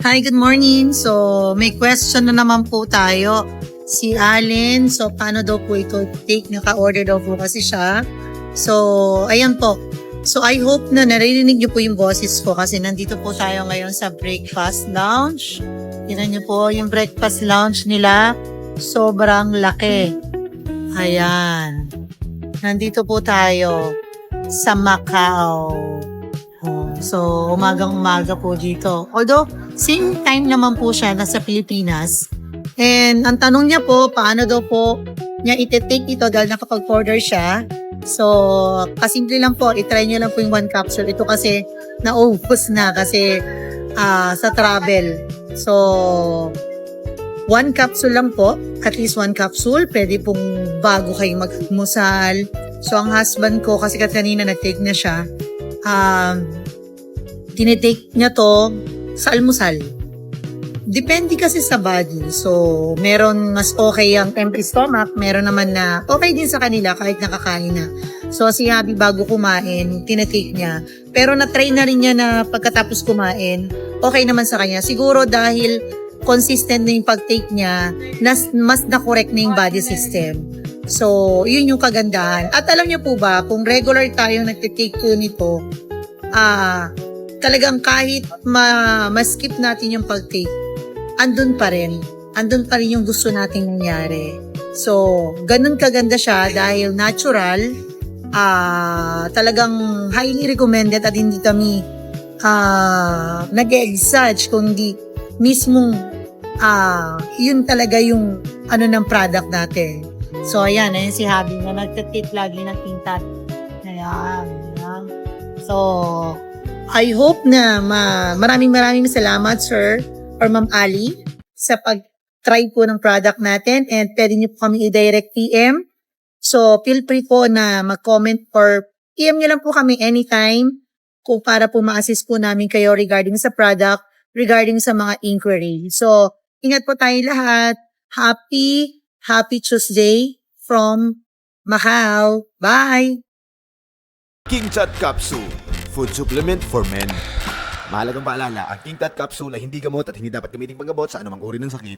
Hi, good morning. So, may question na naman po tayo. Si Allen, so paano daw po ito take? Naka-order daw po kasi siya. So, ayan po. So, I hope na naririnig niyo po yung boses ko kasi nandito po tayo ngayon sa breakfast lounge. Tingnan niyo po yung breakfast lounge nila. Sobrang laki. Ayan. Nandito po tayo sa Macau. So, umagang-umaga po dito. Although, same time naman po siya nasa Pilipinas. And ang tanong niya po, paano daw po niya iti-take ito dahil nakapag-order siya. So, kasimple lang po, itry niyo lang po yung one capsule. Ito kasi naubos na kasi sa travel. So, one capsule lang po. At least one capsule. Pwede pong bago kayong magmusal. So, ang husband ko, kasi kanina nag-take na siya, tinitake niya to sa almusal. Depende kasi sa body. So, meron mas okay ang empty stomach, meron naman na okay din sa kanila kahit nakakain na. So, si Habi bago kumain, tinitake niya. Pero na-try na rin niya na pagkatapos kumain, okay naman sa kanya. Siguro dahil consistent na yung pag-take niya, mas na-correct na yung body system. So, yun yung kagandahan. At alam niyo po ba, kung regular tayong nagtitake po nito, talagang kahit ma-skip natin yung pag-take, andun pa rin. Andun pa rin yung gusto nating nangyari. So, ganun kaganda siya dahil natural, talagang highly recommended at hindi kami nag-exage kundi mismong yun talaga yung ng product natin. So, ayan si Habi na nagtitake lagi ng tintat. Ayan. So, I hope na maraming salamat, sir or Ma'am Ali, sa pag-try po ng product natin and pwede niyo po kami i-direct PM. So, feel free po na mag-comment or PM niyo lang po kami anytime kung para po ma-assist po namin kayo regarding sa product, regarding sa mga inquiry. So, ingat po tayo lahat. Happy Tuesday from Macau. Bye! King Chat Capsule, food supplement for men. Mahalagang paalala, ang King Chat Capsule ay hindi gamot at hindi dapat gamitin panggamot sa anumang uri ng sakit.